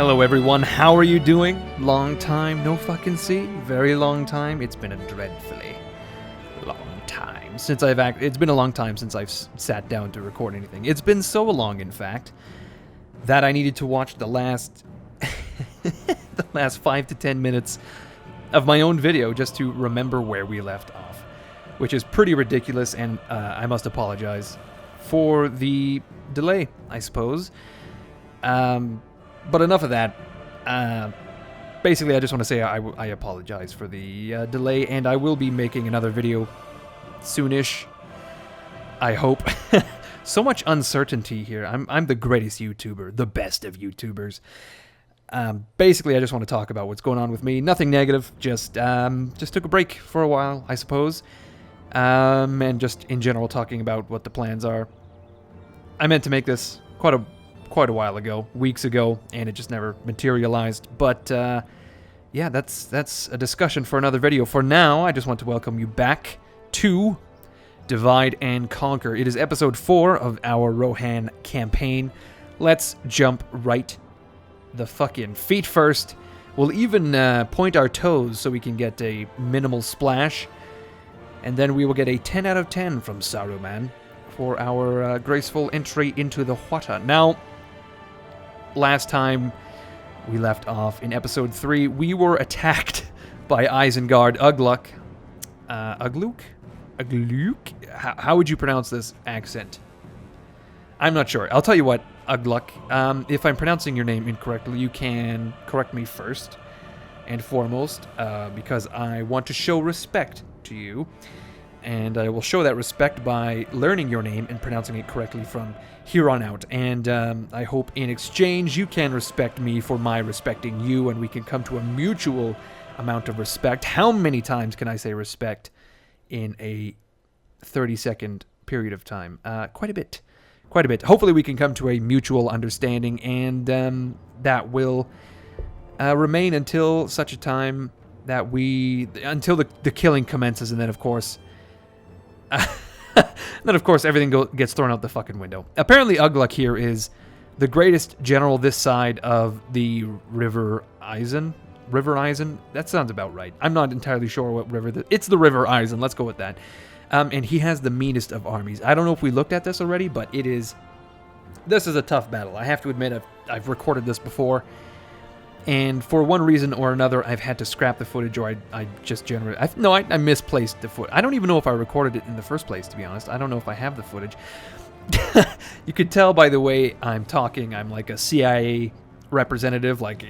Hello everyone, how are you doing? Long time no fucking see. Very long time. It's been a dreadfully long time since it's been a long time since I've sat down to record anything. It's been so long, in fact, that I needed to watch the last the last 5 to 10 minutes of my own video just to remember where we left off, which is pretty ridiculous, and I must apologize for the delay, I suppose. But enough of that. Basically, I just want to say I apologize for the delay, and I will be making another video soonish. I hope. So much uncertainty here. I'm the greatest YouTuber, the best of YouTubers. Basically, I just want to talk about what's going on with me. Nothing negative. Just took a break for a while, I suppose. And just in general talking about what the plans are. I meant to make this quite a while ago, weeks ago, and it just never materialized. But yeah, that's a discussion for another video. For now, I just want to welcome you back to Divide and Conquer. It is episode 4 of our Rohan campaign. Let's jump right the fucking feet first. We'll even point our toes so we can get a minimal splash, and then we will get a 10 out of 10 from Saruman for our graceful entry into the water. Now, last time we left off in episode 3, we were attacked by Isengard, Ugluk. Ugluk? How would you pronounce this accent? I'm not sure. I'll tell you what, Ugluk. If I'm pronouncing your name incorrectly, you can correct me first and foremost, because I want to show respect to you. And I will show that respect by learning your name and pronouncing it correctly from here on out. And I hope in exchange you can respect me for my respecting you, and we can come to a mutual amount of respect. How many times can I say respect in a 30-second period of time? Quite a bit. Quite a bit. Hopefully we can come to a mutual understanding, and that will remain until such a time that until the killing commences, and then of course... then, of course, everything gets thrown out the fucking window. Apparently, Ugluk here is the greatest general this side of the River Isen. River Isen? That sounds about right. I'm not entirely sure what river... It's the River Isen. Let's go with that. And he has the meanest of armies. I don't know if we looked at this already, but it is... This is a tough battle. I have to admit, I've recorded this before. And for one reason or another, I've had to scrap the footage, or I just generally... I misplaced the footage. I don't even know if I recorded it in the first place, to be honest. I don't know if I have the footage. You could tell by the way I'm talking, I'm like a CIA representative, like,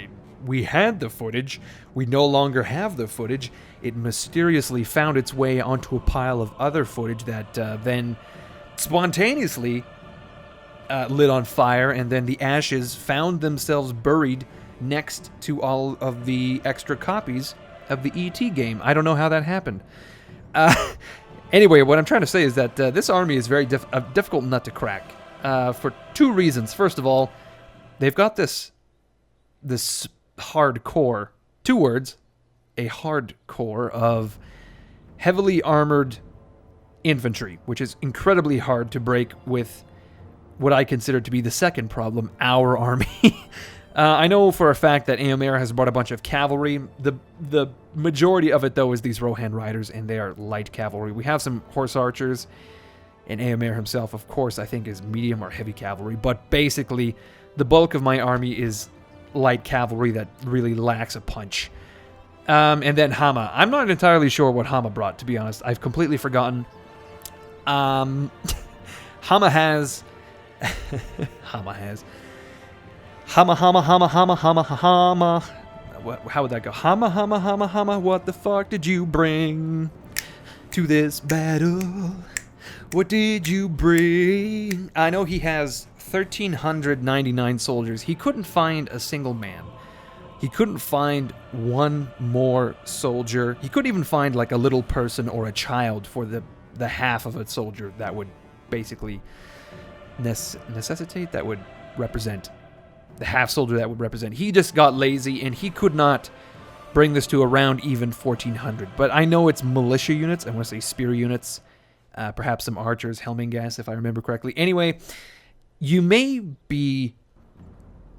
we had the footage, we no longer have the footage. It mysteriously found its way onto a pile of other footage that then spontaneously lit on fire, and then the ashes found themselves buried next to all of the extra copies of the E.T. game. I don't know how that happened. Anyway, what I'm trying to say is that this army is very difficult nut to crack for two reasons. First of all, they've got this hardcore, 2 words, a hardcore of heavily armored infantry, which is incredibly hard to break with what I consider to be the second problem, our army. I know for a fact that Eomer has brought a bunch of cavalry. The majority of it, though, is these Rohan riders, and they are light cavalry. We have some horse archers, and Eomer himself, of course, I think is medium or heavy cavalry. But basically, the bulk of my army is light cavalry that really lacks a punch. And then Hama. I'm not entirely sure what Hama brought, to be honest. I've completely forgotten. Hama has... Hama has... Hama. How would that go? Hama. What the fuck did you bring to this battle? What did you bring? I know he has 1,399 soldiers. He couldn't find a single man. He couldn't find one more soldier. He couldn't even find like a little person or a child for the half of a soldier that would basically necessitate, that would represent the half soldier that would represent. He just got lazy, and he could not bring this to around even 1,400. But I know it's militia units. I want to say spear units. Perhaps some archers, Helmingas, if I remember correctly. Anyway, you may be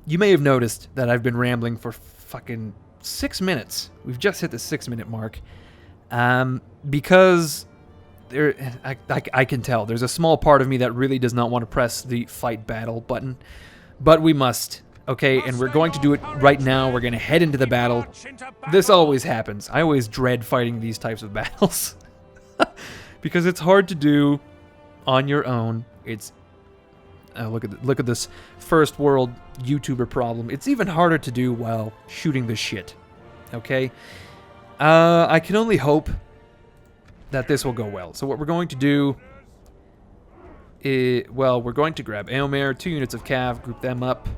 You may have noticed that I've been rambling for fucking 6 minutes. We've just hit the 6-minute mark. Because I can tell there's a small part of me that really does not want to press the fight battle button. But we must. Okay, and we're going to do it right now. We're going to head into the battle. This always happens. I always dread fighting these types of battles. Because it's hard to do on your own. It's look at this first world YouTuber problem. It's even harder to do while shooting the shit. Okay? I can only hope that this will go well. So what we're going to do is, well, we're going to grab Eomer, 2 units of cav, group them up.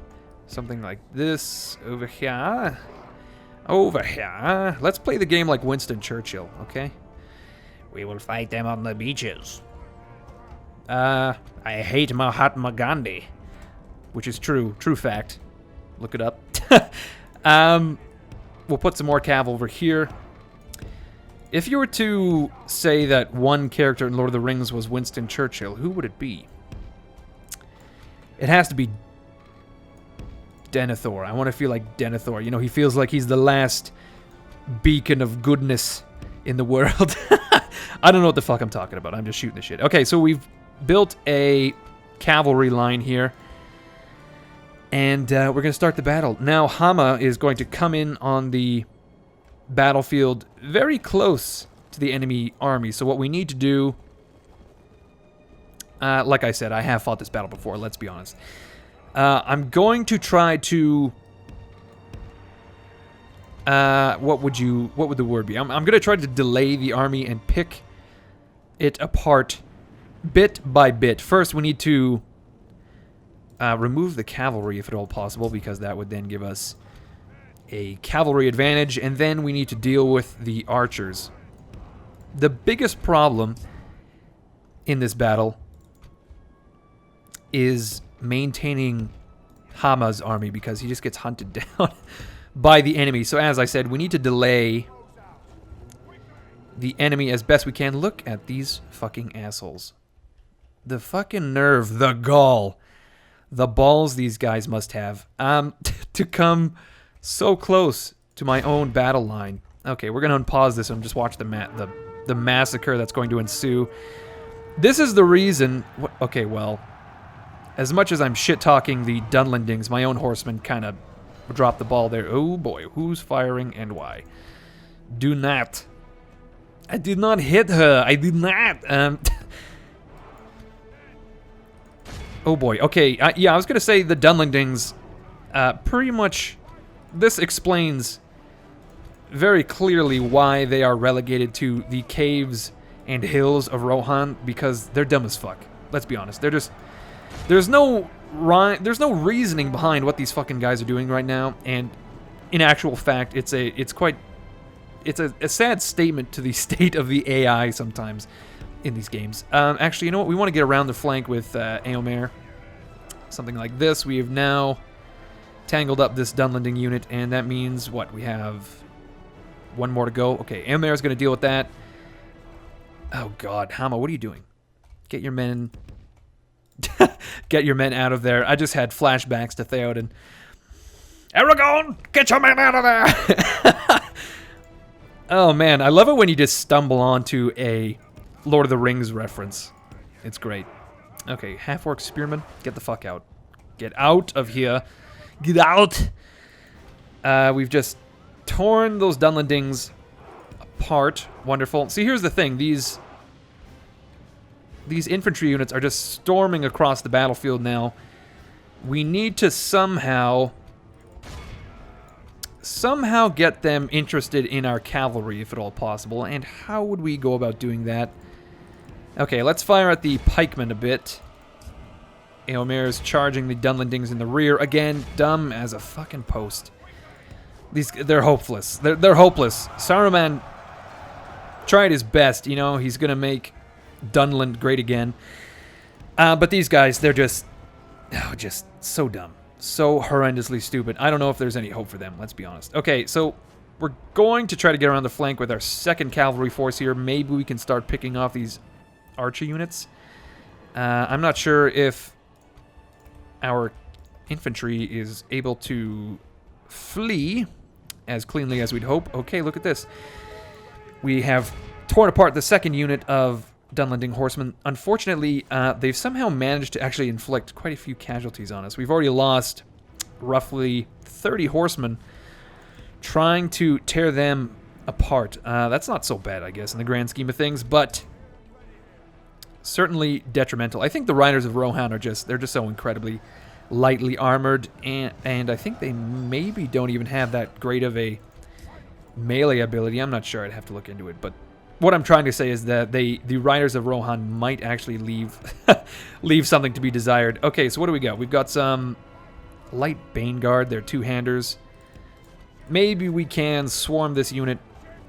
Something like this. Over here. Over here. Let's play the game like Winston Churchill, okay? We will fight them on the beaches. I hate Mahatma Gandhi. Which is true. True fact. Look it up. We'll put some more cav over here. If you were to say that one character in Lord of the Rings was Winston Churchill, who would it be? It has to be Denethor. I want to feel like Denethor. You know, he feels like he's the last beacon of goodness in the world. I don't know what the fuck I'm talking about. I'm just shooting the shit. Okay, so we've built a cavalry line here. And we're going to start the battle. Now, Hama is going to come in on the battlefield very close to the enemy army. So what we need to do... like I said, I have fought this battle before, let's be honest. I'm going to try to... what would the word be? I'm going to try to delay the army and pick it apart bit by bit. First, we need to remove the cavalry if at all possible, because that would then give us a cavalry advantage, and then we need to deal with the archers. The biggest problem in this battle is maintaining Hama's army, because he just gets hunted down by the enemy. So as I said, we need to delay the enemy as best we can. Look at these fucking assholes. The fucking nerve, the gall, the balls these guys must have to come so close to my own battle line. Okay, we're going to unpause this and just watch the massacre that's going to ensue. This is the reason... Okay, well, as much as I'm shit-talking the Dunlendings, my own horsemen kind of dropped the ball there. Oh boy, who's firing and why? Do not. I did not hit her. I did not. Oh boy, okay. Yeah, I was going to say the Dunlendings, pretty much... This explains very clearly why they are relegated to the caves and hills of Rohan, because they're dumb as fuck. Let's be honest. They're just... There's no reasoning behind what these fucking guys are doing right now, and in actual fact, it's a sad statement to the state of the AI sometimes in these games. Actually, you know what? We want to get around the flank with Eomer. Something like this. We have now tangled up this Dunlending unit, and that means what? We have one more to go. Okay, Eomer is going to deal with that. Oh god, Hama, what are you doing? Get your men... Get your men out of there. I just had flashbacks to Theoden. Aragorn, get your men out of there! Oh man, I love it when you just stumble onto a Lord of the Rings reference. It's great. Okay, half-orc spearmen, get the fuck out. Get out of here. Get out! We've just torn those Dunlendings apart. Wonderful. See, here's the thing. These infantry units are just storming across the battlefield now. We need to somehow get them interested in our cavalry, if at all possible. And how would we go about doing that? Okay, let's fire at the pikemen a bit. Eomer is charging the Dunlendings in the rear. Again, dumb as a fucking post. They're hopeless. They're hopeless. Saruman tried his best, you know. He's going to make Dunland great again. But these guys, they're just so dumb. So horrendously stupid. I don't know if there's any hope for them, let's be honest. Okay, so we're going to try to get around the flank with our second cavalry force here. Maybe we can start picking off these archer units. I'm not sure if our infantry is able to flee as cleanly as we'd hope. Okay, look at this. We have torn apart the second unit of Dunlending horsemen. Unfortunately, they've somehow managed to actually inflict quite a few casualties on us. We've already lost roughly 30 horsemen trying to tear them apart. That's not so bad, I guess, in the grand scheme of things, but certainly detrimental. I think the riders of Rohan are they're just so incredibly lightly armored, and I think they maybe don't even have that great of a melee ability. I'm not sure. I'd have to look into it, but what I'm trying to say is that the riders of Rohan might actually leave leave something to be desired. Okay, so what do we got? We've got some light Baneguard. They're two-handers. Maybe we can swarm this unit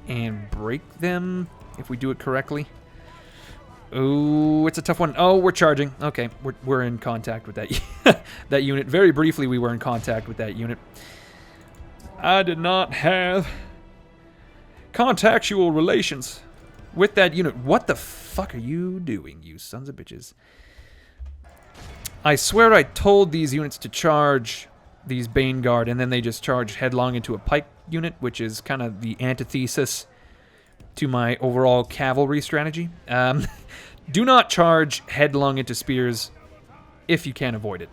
and break them if we do it correctly. Oh, it's a tough one. Oh, we're charging. Okay, we're in contact with that that unit. Very briefly, we were in contact with that unit. I did not have contactual relations with that unit. What the fuck are you doing, you sons of bitches? I swear I told these units to charge these Baneguard, and then they just charged headlong into a pike unit, which is kind of the antithesis to my overall cavalry strategy. Do not charge headlong into spears if you can avoid it.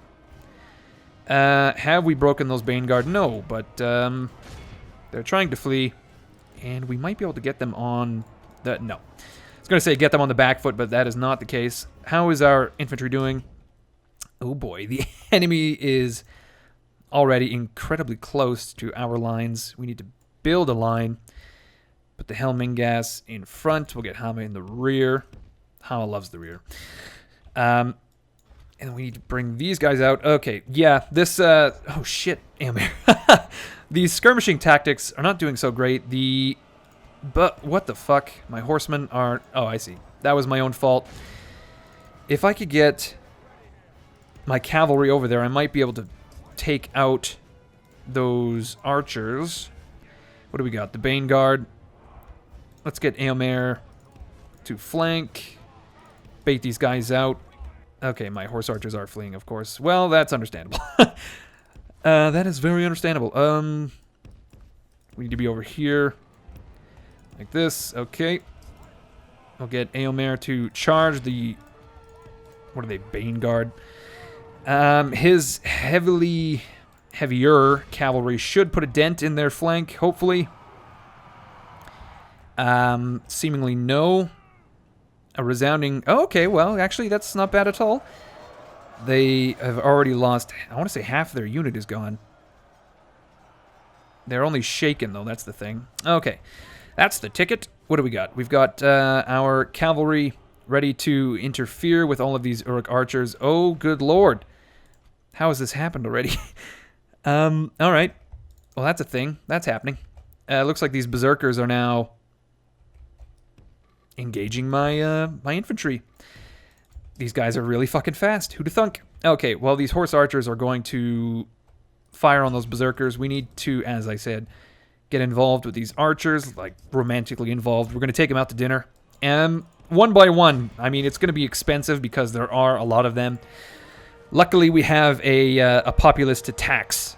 Have we broken those Baneguard? No, but they're trying to flee, and we might be able to get them on the... No. I was going to say get them on the back foot, but that is not the case. How is our infantry doing? Oh boy, the enemy is already incredibly close to our lines. We need to build a line. Put the Helmingas in front. We'll get Hama in the rear. Hama loves the rear. And we need to bring these guys out. Okay, yeah, this... oh, shit, Eomer. These skirmishing tactics are not doing so great. But what the fuck? My horsemen are... Oh, I see. That was my own fault. If I could get my cavalry over there, I might be able to take out those archers. What do we got? The Baneguard. Let's get Eomer to flank. Bait these guys out. Okay, my horse archers are fleeing, of course. Well, that's understandable. That is very understandable. We need to be over here. Like this. Okay. I'll get Eomer to charge the... What are they? Baneguard. His heavier cavalry should put a dent in their flank, hopefully. Seemingly no. A resounding... Oh, okay, well, actually, that's not bad at all. They have already lost... I want to say half their unit is gone. They're only shaken, though. That's the thing. Okay. That's the ticket. What do we got? We've got our cavalry ready to interfere with all of these Uruk archers. Oh, good lord. How has this happened already? All right. Well, that's a thing. That's happening. Looks like these berserkers are now engaging my my infantry. These guys are really fucking fast. Who'da thunk? Okay, well, these horse archers are going to fire on those berserkers. We need to, as I said, get involved with these archers, like romantically involved. We're going to take them out to dinner. And one by one, I mean, it's going to be expensive because there are a lot of them. Luckily, we have a populace to tax.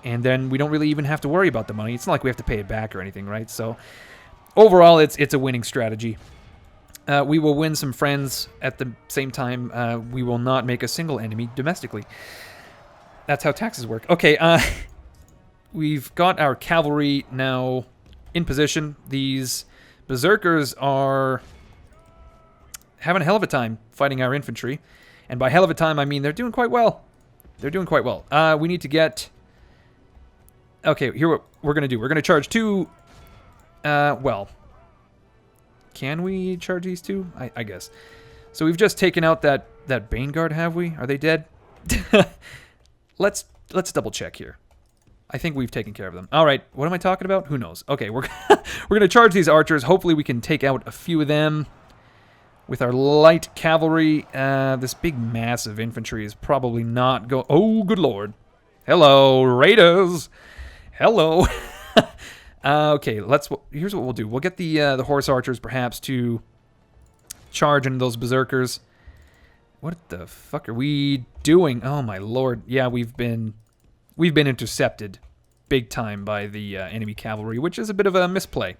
And then we don't really even have to worry about the money. It's not like we have to pay it back or anything, right? So overall, it's a winning strategy. We will win some friends at the same time. We will not make a single enemy domestically. That's how taxes work. Okay, we've got our cavalry now in position. These berserkers are having a hell of a time fighting our infantry. And by hell of a time, I mean they're doing quite well. They're doing quite well. We need to get... Okay, here what we're going to do. We're going to charge two... well... Can we charge these two? I guess. So we've just taken out that Baneguard, have we? Are they dead? Let's double check here. I think we've taken care of them. All right, what am I talking about? Who knows? Okay, we're going to charge these archers. Hopefully we can take out a few of them with our light cavalry. This big mass of infantry is probably not going... Oh, good lord. Hello, raiders. Hello. Okay, here's what we'll do. We'll get the horse archers perhaps to charge into those berserkers. What the fuck are we doing? Oh my lord. Yeah, we've been intercepted big time by the enemy cavalry, which is a bit of a misplay.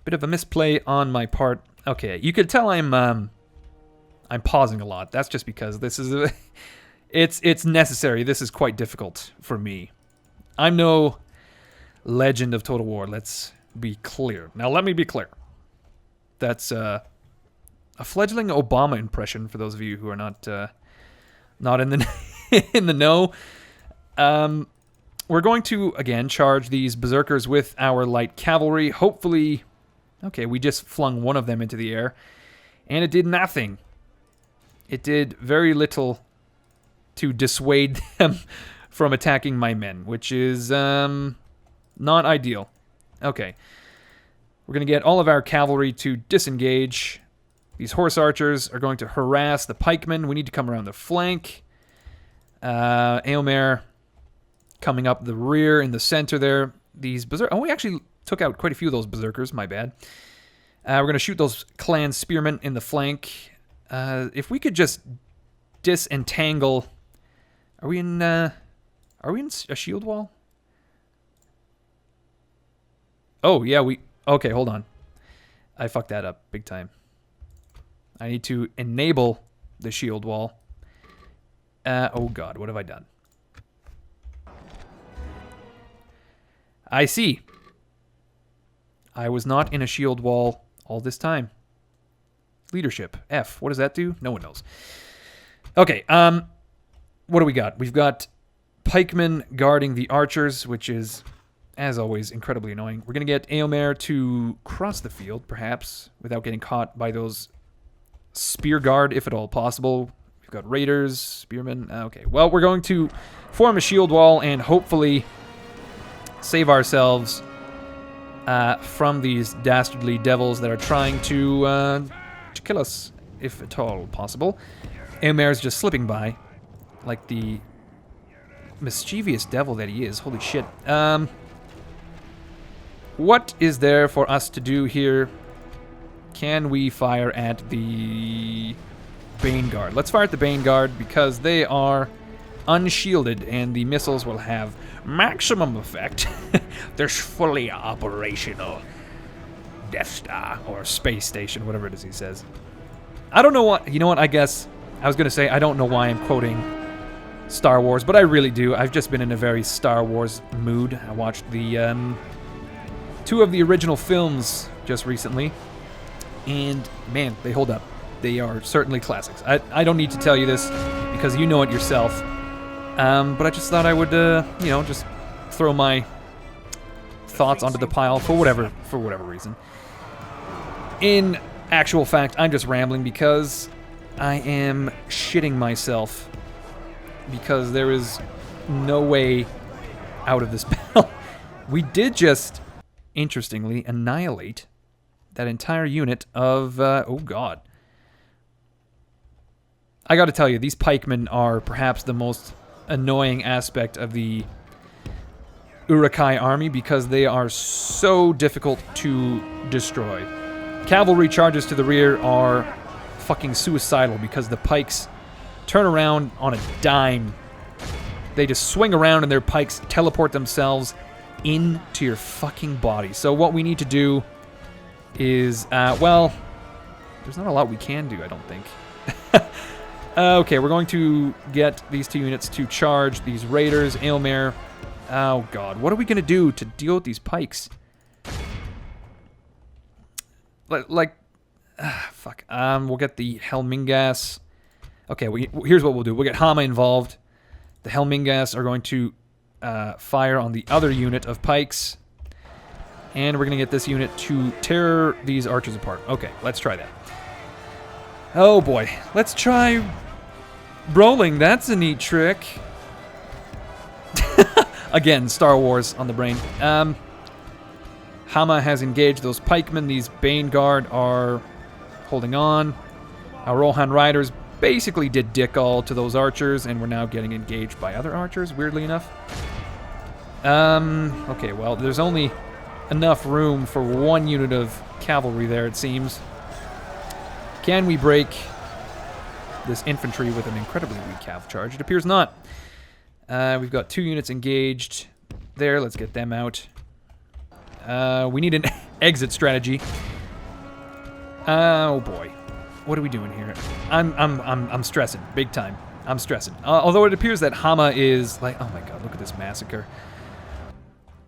Bit of a misplay on my part. Okay, you could tell I'm pausing a lot. That's just because this is it's necessary. This is quite difficult for me. I'm no legend of Total War. Let's be clear. Now let me be clear. That's a fledgling Obama impression for those of you who are not in the in the know. We're going to again charge these berserkers with our light cavalry. Hopefully, okay, we just flung one of them into the air, and it did nothing. It did very little to dissuade them from attacking my men, which is not ideal. Okay, we're going to get all of our cavalry to disengage. These horse archers are going to harass the pikemen. We need to come around the flank. Eomer coming up the rear in the center there. These berserkers... Oh, we actually took out quite a few of those berserkers. My bad. We're going to shoot those clan spearmen in the flank. If we could just disentangle... Are we in a shield wall? Oh, yeah, we... Okay, hold on. I fucked that up big time. I need to enable the shield wall. Oh god, what have I done? I see. I was not in a shield wall all this time. Leadership. F. What does that do? No one knows. Okay, what do we got? We've got pikemen guarding the archers, which is, as always, incredibly annoying. We're going to get Eomer to cross the field, perhaps, without getting caught by those spear guard, if at all possible. We've got raiders, spearmen. Okay, well, we're going to form a shield wall and hopefully save ourselves from these dastardly devils that are trying to kill us, if at all possible. Eomer is just slipping by, like the mischievous devil that he is. Holy shit. What is there for us to do here? Can we fire at the Bane Guard? Let's fire at the Bane Guard because they are unshielded and the missiles will have maximum effect. They're fully operational. Death Star or space station, whatever it is he says. I don't know what... You know what? I guess I was going to say I don't know why I'm quoting Star Wars, but I really do. I've just been in a very Star Wars mood. I watched the 2 of the original films just recently. And, man, they hold up. They are certainly classics. I don't need to tell you this because you know it yourself. But I just thought I would, you know, just throw my thoughts onto the pile for whatever reason. In actual fact, I'm just rambling because I am shitting myself because there is no way out of this battle. We did just, interestingly, annihilate that entire unit of, oh god. I gotta tell you, these pikemen are perhaps the most annoying aspect of the Uruk-hai army because they are so difficult to destroy. Cavalry charges to the rear are fucking suicidal because the pikes turn around on a dime. They just swing around and their pikes teleport themselves into your fucking body. So what we need to do is, well, there's not a lot we can do, I don't think. Okay, we're going to get these 2 units to charge these raiders. Eomer. Oh, God. What are we going to do to deal with these pikes? Like, fuck. We'll get the Helmingas. Okay, here's what we'll do. We'll get Hama involved. The Helmingas are going to fire on the other unit of pikes. And we're going to get this unit to tear these archers apart. Okay, let's try that. Oh boy, let's try rolling. That's a neat trick. Again, Star Wars on the brain. Hama has engaged those pikemen. These Bane Guard are holding on. Our Rohan riders basically did dick all to those archers, and we're now getting engaged by other archers, weirdly enough. Okay, well, there's only enough room for 1 unit of cavalry there, it seems. Can we break this infantry with an incredibly weak cav charge? It appears not. We've got 2 units engaged there. Let's get them out. We need an exit strategy. Oh boy, what are we doing here? I'm stressing big time. I'm stressing. Although it appears that Hama is like, oh my god, look at this massacre.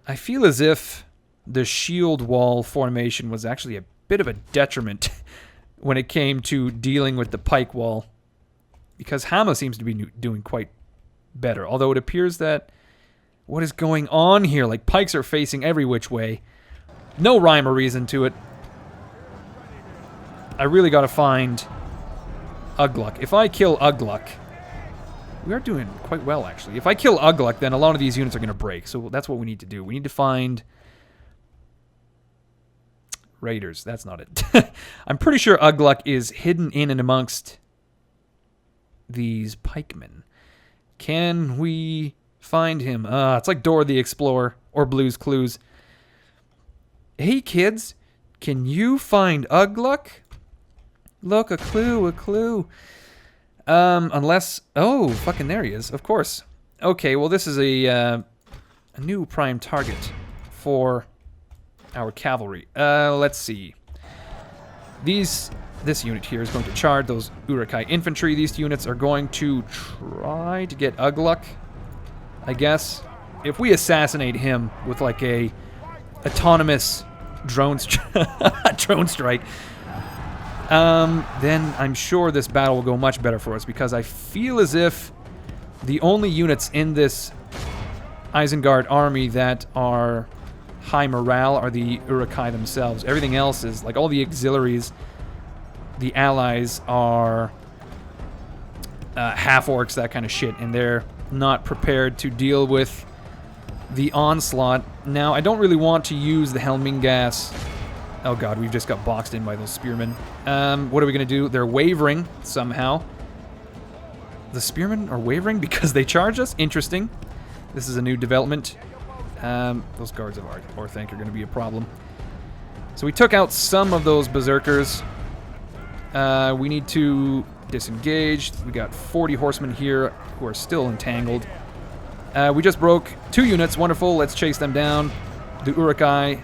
I feel as if the shield wall formation was actually a bit of a detriment when it came to dealing with the pike wall, because Hama seems to be doing quite better. Although it appears that what is going on here? Like, pikes are facing every which way. No rhyme or reason to it. I really gotta find Ugluk. If I kill Ugluk, we are doing quite well, actually. If I kill Ugluk, then a lot of these units are going to break. So that's what we need to do. We need to find raiders. That's not it. I'm pretty sure Ugluk is hidden in and amongst these pikemen. Can we find him? It's like Dora the Explorer or Blue's Clues. Hey, kids. Can you find Ugluk? Look, a clue, a clue. Unless... Oh, fucking there he is, of course. Okay, well this is a new prime target for our cavalry. Let's see. This unit here is going to charge those Uruk-hai infantry. These units are going to try to get Ugluk, I guess. If we assassinate him with like a autonomous drone strike, then I'm sure this battle will go much better for us, because I feel as if the only units in this Isengard army that are high morale are the Uruk-hai themselves. Everything else is, like, all the auxiliaries, the allies are half-orcs, that kind of shit, and they're not prepared to deal with the onslaught. Now, I don't really want to use the Helmingas. Oh god, we've just got boxed in by those spearmen. What are we going to do? They're wavering somehow. The spearmen are wavering because they charge us? Interesting. This is a new development. Those guards of Orthanc are going to be a problem. So we took out some of those berserkers. We need to disengage. We got 40 horsemen here who are still entangled. We just broke 2 units. Wonderful. Let's chase them down. The Uruk-hai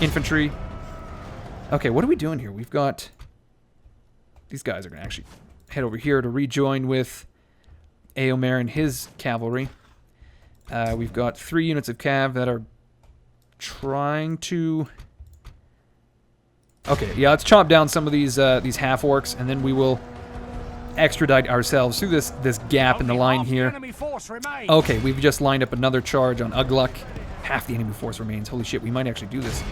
infantry. Okay, what are we doing here? We've got... These guys are going to actually head over here to rejoin with Eomer and his cavalry. We've got 3 units of cav that are trying to... Okay, yeah, let's chop down some of these half-orcs, and then we will extradite ourselves through this gap in the line here. Okay, we've just lined up another charge on Ugluk. Half the enemy force remains. Holy shit, we might actually do this.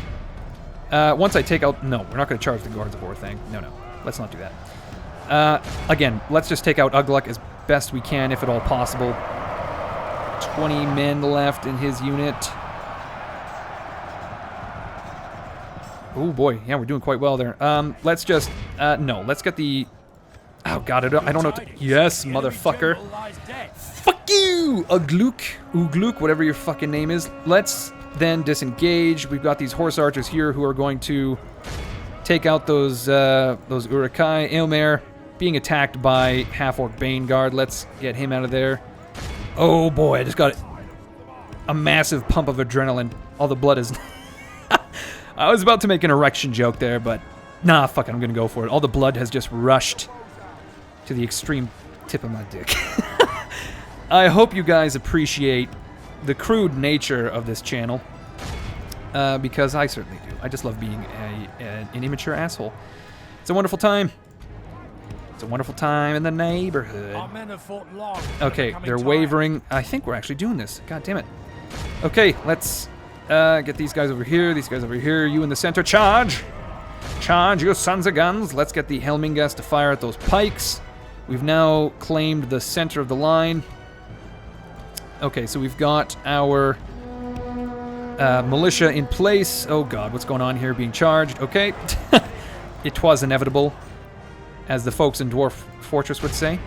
Once I take out... No, we're not going to charge the guards of Orthanc. No, no. Let's not do that. Again, let's just take out Ugluk as best we can, if at all possible. 20 men left in his unit. Oh, boy. Yeah, we're doing quite well there. Let's just... no, let's get the... Oh, God, I don't know what to... Yes, motherfucker. Fuck you! Ugluk, whatever your fucking name is. Let's... then disengage. We've got these horse archers here who are going to take out those Uruk-hai. Eomer being attacked by half-orc Baneguard. Let's get him out of there. Oh boy, I just got a massive pump of adrenaline. All the blood is... I was about to make an erection joke there, but nah, fuck it, I'm gonna go for it. All the blood has just rushed to the extreme tip of my dick. I hope you guys appreciate the crude nature of this channel, because I certainly do. I just love being an immature asshole. It's a wonderful time. It's a wonderful time in the neighborhood. Okay, they're wavering. I think we're actually doing this. God damn it. Okay, let's get these guys over here. These guys over here. You in the center. Charge! Charge, you sons of guns. Let's get the Helmingas to fire at those pikes. We've now claimed the center of the line. Okay, so we've got our militia in place. Oh god, what's going on here? Being charged. Okay. It was inevitable, as the folks in Dwarf Fortress would say.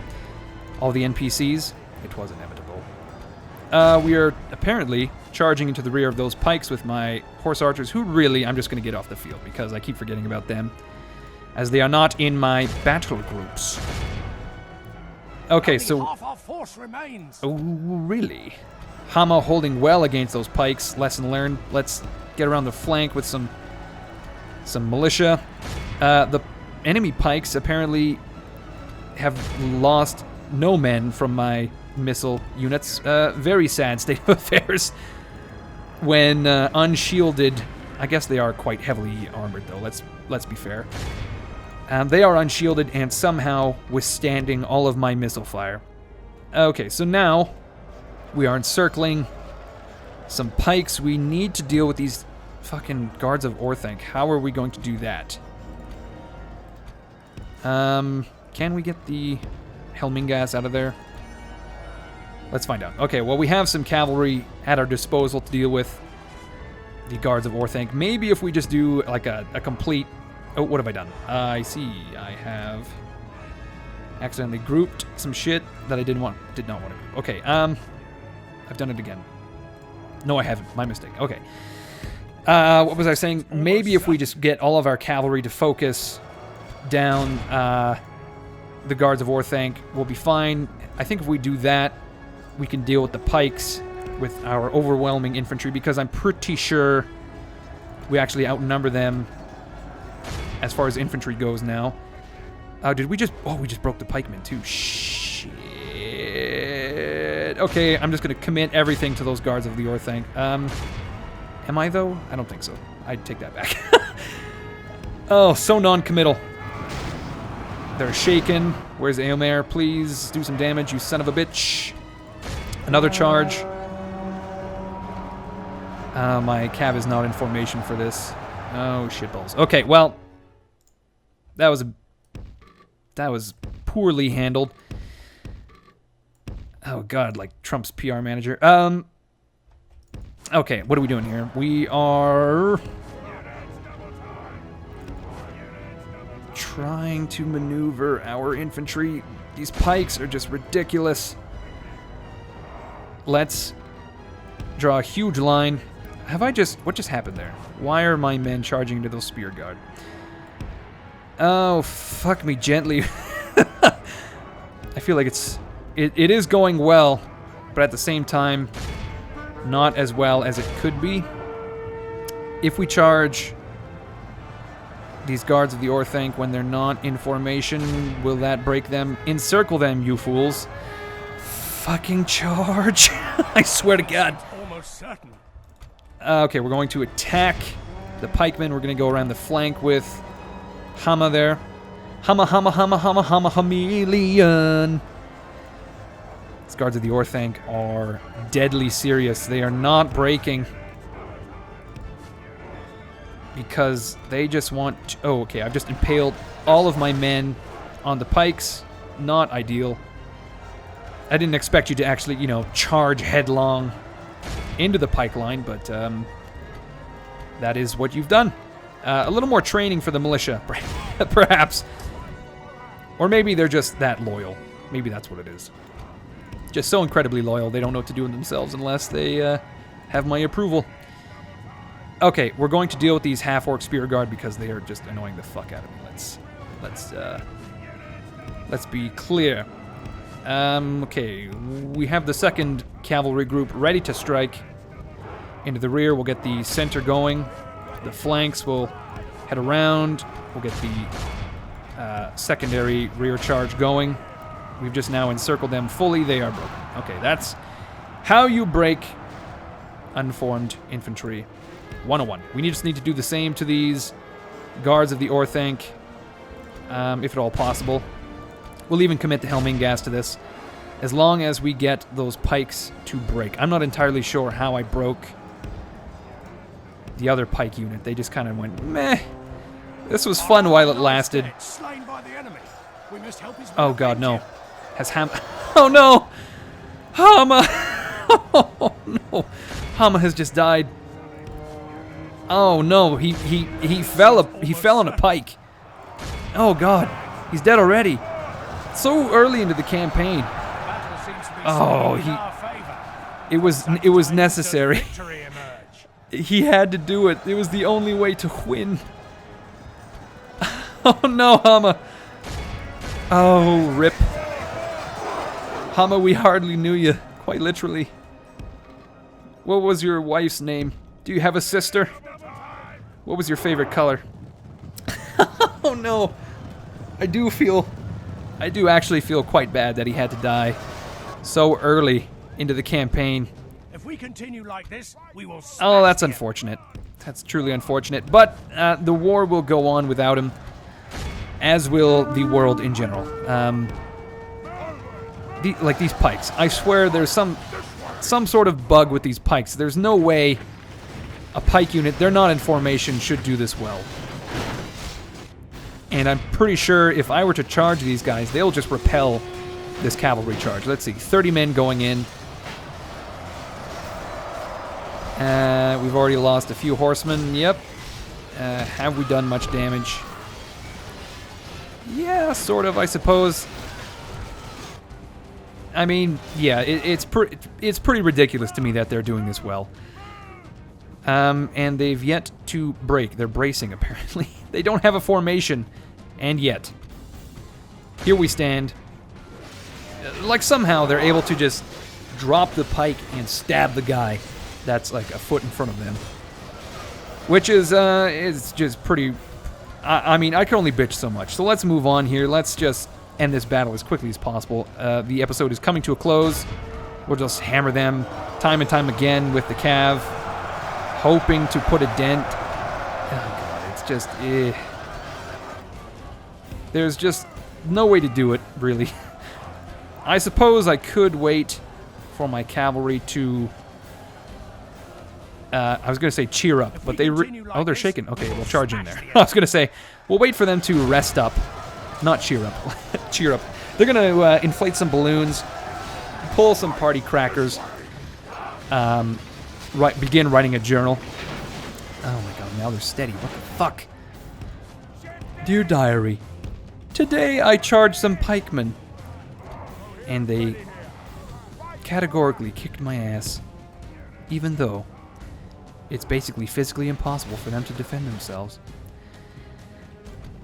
All the NPCs. It was inevitable. We are apparently charging into the rear of those pikes with my horse archers, who really, I'm just going to get off the field, because I keep forgetting about them, as they are not in my battle groups. Okay, so... Half our force remains. Oh, really? Hama holding well against those pikes. Lesson learned. Let's get around the flank with some militia. The enemy pikes apparently have lost no men from my missile units. Very sad state of affairs. When unshielded, I guess they are quite heavily armored though. Let's be fair. They are unshielded and somehow withstanding all of my missile fire. Okay, so now we are encircling some pikes. We need to deal with these fucking guards of Orthanc. How are we going to do that? Can we get the Helmingas out of there? Let's find out. Okay, well, we have some cavalry at our disposal to deal with the guards of Orthanc. Maybe if we just do like a complete... Oh, what have I done? I see. I have accidentally grouped some shit that I did not want to group. Okay, I've done it again. No, I haven't. My mistake. Okay. What was I saying? Maybe if we just get all of our cavalry to focus down the guards of Orthanc, we'll be fine. I think if we do that, we can deal with the pikes with our overwhelming infantry, because I'm pretty sure we actually outnumber them as far as infantry goes now. Did we just... Oh, we just broke the pikemen too. Shit. Okay, I'm just going to commit everything to those guards of the Orthanc. Am I, though? I don't think so. I'd take that back. Oh, so non-committal. They're shaken. Where's Eomer? Please do some damage, you son of a bitch. Another charge. My cav is not in formation for this. Oh, shitballs. Okay, well... That was poorly handled. Oh god, like Trump's PR manager. Okay, what are we doing here? We are trying to maneuver our infantry. These pikes are just ridiculous. Let's draw a huge line. What just happened there? Why are my men charging into those spear guard? Oh, fuck me gently. I feel like it is going well, but at the same time, not as well as it could be. If we charge these guards of the Orthanc when they're not in formation, will that break them? Encircle them, you fools. Fucking charge. I swear to God. Almost certain. Okay, we're going to attack the pikemen. We're going to go around the flank with Hama there. Hama, chameleon. These guards of the Orthanc are deadly serious. They are not breaking because they just want to... Oh, okay, I've just impaled all of my men on the pikes. Not ideal. I didn't expect you to actually, you know, charge headlong into the pike line, but that is what you've done. A little more training for the militia, perhaps. Or maybe they're just that loyal. Maybe that's what it is. Just so incredibly loyal, they don't know what to do with themselves unless they have my approval. Okay, we're going to deal with these half-orc spear guard because they are just annoying the fuck out of me. Let's be clear. Okay, we have the second cavalry group ready to strike into the rear. We'll get the center going. The flanks will head around. We'll get the secondary rear charge going. We've just now encircled them fully. They are broken. Okay, that's how you break unformed infantry 101. We just need to do the same to these guards of the Orthanc, if at all possible. We'll even commit the Helmingas to this, as long as we get those pikes to break. I'm not entirely sure how I broke the other pike unit. They just kind of went, meh. This was fun while it lasted. Oh god, no. Has Hama... Oh no! Hama! Oh no! Hama has just died. Oh no, he fell on a pike. Oh god, he's dead already. So early into the campaign. Oh, it was necessary. He had to do it. It was the only way to win. Oh no, Hama. Oh, rip. Hama, we hardly knew you, quite literally. What was your wife's name? Do you have a sister? What was your favorite color? Oh no. I do actually feel quite bad that he had to die so early into the campaign. If we continue like this, we will. Oh, that's unfortunate. That's truly unfortunate. But the war will go on without him, as will the world in general. Like these pikes. I swear there's some sort of bug with these pikes. There's no way a pike unit, they're not in formation, should do this well. And I'm pretty sure if I were to charge these guys, they'll just repel this cavalry charge. Let's see, 30 men going in. We've already lost a few horsemen, yep. Have we done much damage? Yeah, sort of, I suppose. I mean, yeah, it's pretty ridiculous to me that they're doing this well. And they've yet to break. They're bracing, apparently. They don't have a formation, and yet. Here we stand. Like, somehow they're able to just drop the pike and stab the guy that's, like, a foot in front of them. Which is just pretty... I mean, I can only bitch so much. So let's move on here. Let's just end this battle as quickly as possible. The episode is coming to a close. We'll just hammer them time and time again with the cav, hoping to put a dent. Oh god, it's just... There's just no way to do it, really. I suppose I could wait for my cavalry to... I was going to say cheer up, but they... oh, they're shaking. Okay, we'll charge in there. I was going to say, we'll wait for them to rest up. Not cheer up. Cheer up. They're going to inflate some balloons, pull some party crackers, begin writing a journal. Oh my god, now they're steady. What the fuck? Dear diary, today I charged some pikemen, and they categorically kicked my ass, even though it's basically physically impossible for them to defend themselves.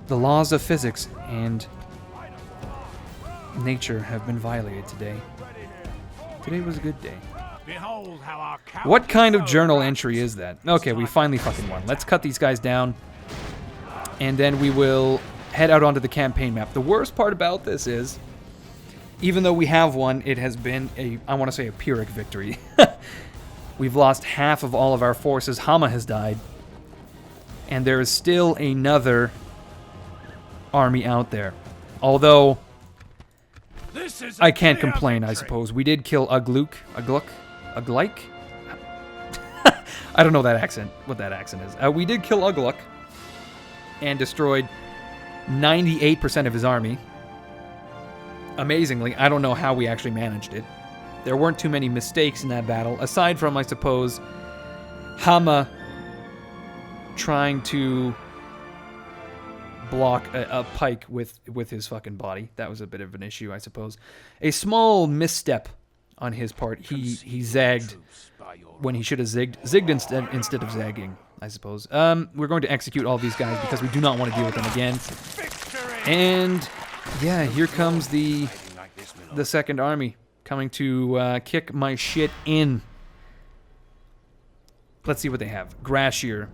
The laws of physics and nature have been violated today. Today was a good day. Behold how our What kind of journal entry is that? Okay, we finally fucking won. Let's cut these guys down, and then we will head out onto the campaign map. The worst part about this is, even though we have won, it has been a, I want to say, a Pyrrhic victory. We've lost half of all of our forces. Hama has died. And there is still another army out there. Although, I can't complain, I suppose. We did kill Ugluk. Ugluk? I don't know that accent, what that accent is. We did kill Ugluk and destroyed 98% of his army. Amazingly, I don't know how we actually managed it. There weren't too many mistakes in that battle, aside from, I suppose, Hama trying to block a pike with his fucking body. That was a bit of an issue, I suppose. A small misstep on his part. He zagged when he should have zigged instead of zagging, I suppose. We're going to execute all these guys because we do not want to deal with them again. And yeah, here comes the second army coming to kick my shit in. Let's see what they have. Grashier.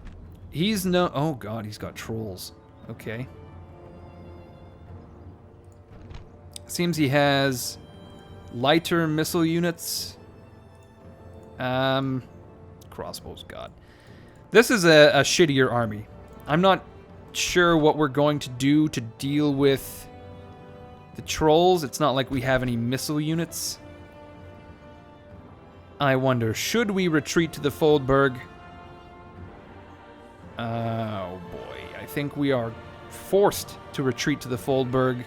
He's no... oh god, he's got trolls. Okay. Seems he has lighter missile units. Crossbows, god. This is a shittier army. I'm not sure what we're going to do to deal with the trolls. It's not like we have any missile units. I wonder, should we retreat to the Foldburg? Oh boy, I think we are forced to retreat to the Foldburg.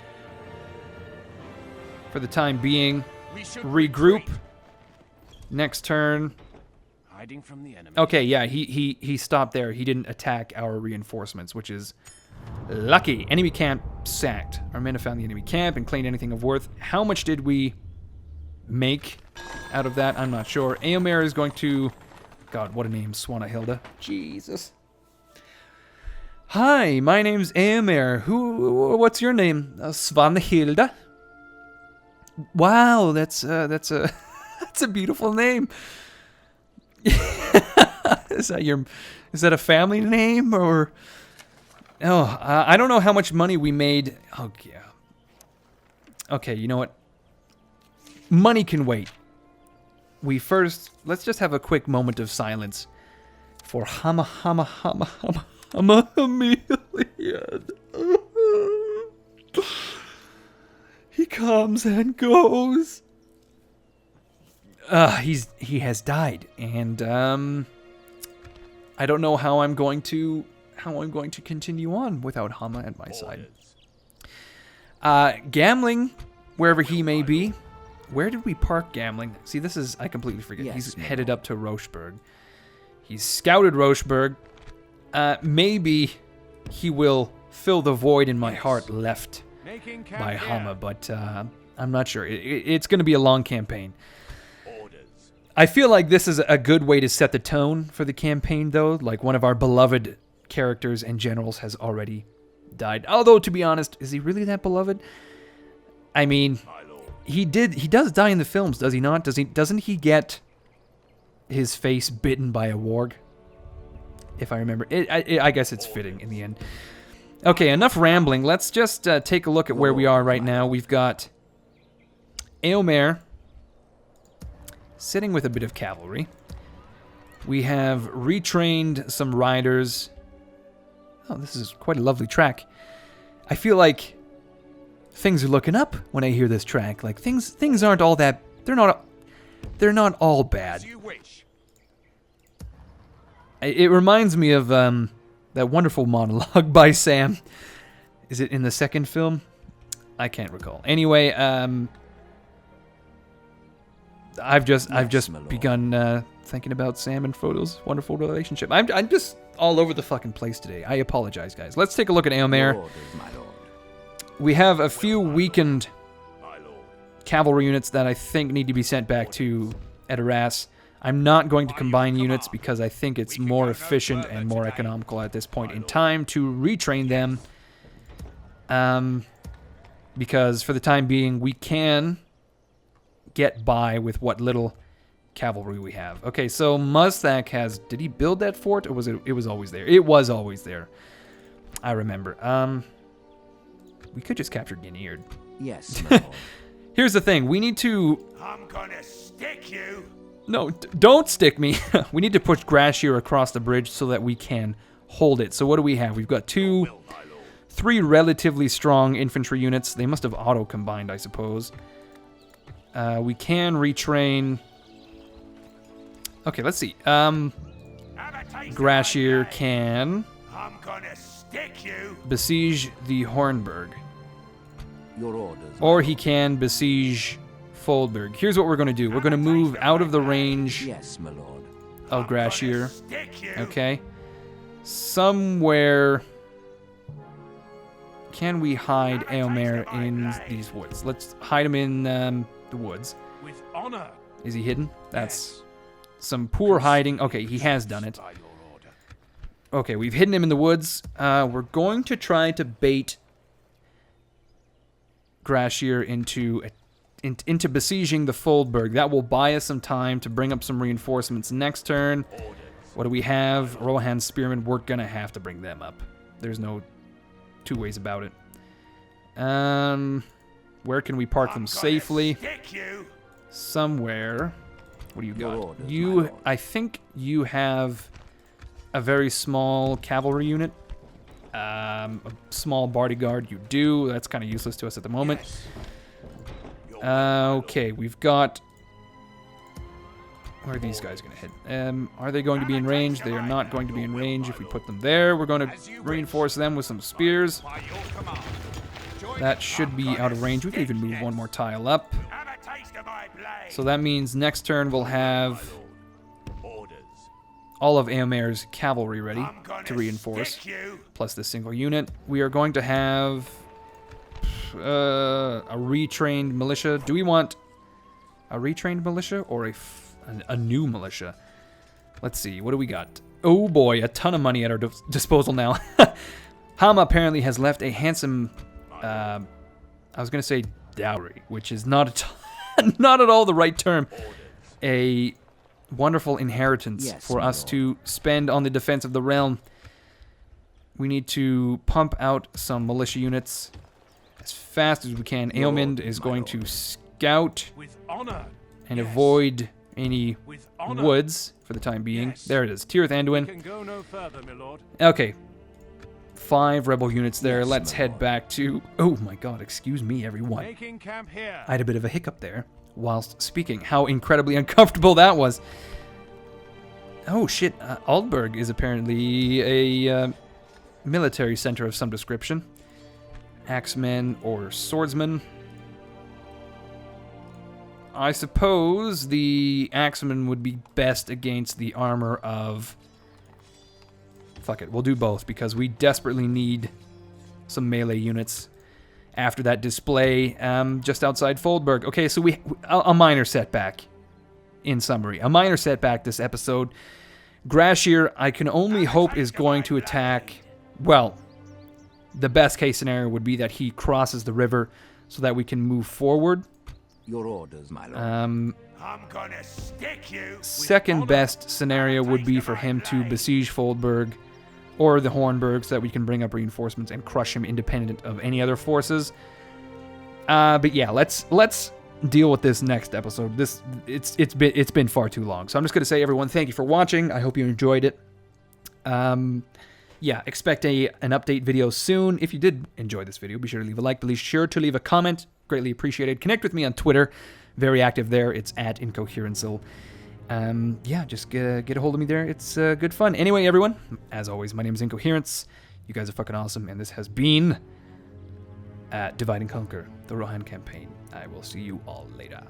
For the time being, regroup. Next turn. Hiding from the enemy. Okay, yeah, he stopped there. He didn't attack our reinforcements, which is lucky. Enemy camp sacked. Our men have found the enemy camp and claimed anything of worth. How much did we make out of that? I'm not sure. Eomer is going to... God, what a name, Swanahilda. Jesus. Hi, my name's Eomer. What's your name? Svanhilda? Wow, that's a that's a beautiful name. Is that a family name or? Oh, I don't know how much money we made. Oh yeah. Okay, you know what? Money can wait. Let's just have a quick moment of silence for Hama Amelia. He comes and goes. He has died, and I don't know how I'm going to continue on without Hama at my side. Gambling, wherever he may be. Where did we park Gambling? See, I completely forget. Yes, He's no. headed up to Rocheburg. He's scouted Rocheburg. Maybe he will fill the void in my heart left Making camp by here. Hama, but I'm not sure. It's going to be a long campaign. Orders. I feel like this is a good way to set the tone for the campaign, though. Like, one of our beloved characters and generals has already died. Although, to be honest, is he really that beloved? I mean, My lord. he does die in the films, does he not? Doesn't he get his face bitten by a warg? If I remember. I guess it's fitting in the end. Okay, enough rambling. Let's just take a look at where we are right now. We've got Eomer sitting with a bit of cavalry. We have retrained some riders. Oh, this is quite a lovely track. I feel like things are looking up when I hear this track. Like things aren't all that. They're not all bad. As you wish. It reminds me of that wonderful monologue by Sam. Is it in the second film? I can't recall. Anyway, I've just my lord. begun thinking about Sam and Frodo's wonderful relationship. I'm just all over the fucking place today. I apologize, guys. Let's take a look at Eomer. Your orders, my lord. We have a few weakened My lord. cavalry units that I think need to be sent back to Edoras. I'm not going to combine units because I think it's more efficient and more economical at this point in time to retrain them. Because for the time being, we can get by with what little cavalry we have. Okay, so Muztak has... Did he build that fort, or was it was always there? It was always there. I remember. We could just capture Guinea. Yes, my lord. Here's the thing. We need to... I'm gonna stick you. No, don't stick me. We need to push Grashir across the bridge so that we can hold it. So what do we have? We've got Will, my lord. 3 relatively strong infantry units. They must have auto-combined, I suppose. We can retrain... Okay, let's see. Have a taste of my Grashir blade. can I'm gonna stick you. besiege the Hornburg. Your orders. Or he can besiege Foldburg. Here's what we're going to do. We're going to move out of the range Yes, my lord. of I'm gonna Grashir. stick you. Okay. Somewhere... Can we hide Eomer in these woods? Let's hide him in the woods. With honor. Is he hidden? That's some poor hiding. Okay, he has done it. By your order. Okay, we've hidden him in the woods. We're going to try to bait Grashir into besieging the Foldburg. That will buy us some time to bring up some reinforcements next turn. Orders. What do we have? Rohan Spearmen. We're going to have to bring them up. There's no two ways about it. Where can we park them I'm gonna safely? Stick you. Somewhere. What do you Your got? orders, my You, lord. I think you have a very small cavalry unit. A small bodyguard. You do. That's kind of useless to us at the moment. Yes. Your will, my lord. Okay, we've got... Where are these guys going to hit? Are they going to be in range? They are not going to be in range. If we put them there, we're going to reinforce them with some spears. By your command. Join That me. should I'm be gonna out of range. We can stick even move you. one more tile up. Have a taste of my blade. So that means next turn we'll My have lord. Orders. all of Eomer's cavalry ready I'm gonna to reinforce, stick you. plus this single unit. We are going to have a retrained militia. Do we want a retrained militia or a new militia? Let's see. What do we got? Oh boy, a ton of money at our disposal now. Hama apparently has left a handsome, I was going to say dowry, which is not not at all the right term. A wonderful inheritance Yes, for my us lord. to spend on the defense of the realm. We need to pump out some militia units as fast as we can. Your Eomer orders, is my going lord. to scout With honor. and Yes. avoid any With honor. woods for the time being. Yes. There it is. Tirith Anduin. Can go no further, my lord. Okay. 5 rebel units there. Yes, Let's my head lord. back to... Oh my god, excuse me, everyone. Making camp here. I had a bit of a hiccup there whilst speaking. How incredibly uncomfortable that was. Oh shit, Aldburg is apparently a military center of some description. Axemen or swordsmen. I suppose the axemen would be best against the armor of... Fuck it, we'll do both because we desperately need some melee units after that display just outside Foldburg. Okay, so a minor setback, in summary. A minor setback this episode. Grashir, I can only hope, is going to attack... Well, the best case scenario would be that he crosses the river so that we can move forward. Your orders, my lord. I'm gonna stick you. with Second honor. best scenario would be for him to besiege Foldburg or the Hornburg so that we can bring up reinforcements and crush him independent of any other forces. But yeah, let's deal with this next episode. It's been far too long. So I'm just gonna say, everyone, thank you for watching. I hope you enjoyed it. Yeah, expect an update video soon. If you did enjoy this video, be sure to leave a like. Be sure to leave a comment. Greatly appreciated. Connect with me on Twitter. Very active there. It's at Incoherencil. Yeah, just get a hold of me there. It's good fun. Anyway, everyone, as always, my name is Incoherence. You guys are fucking awesome, and this has been Divide and Conquer, the Rohan campaign. I will see you all later.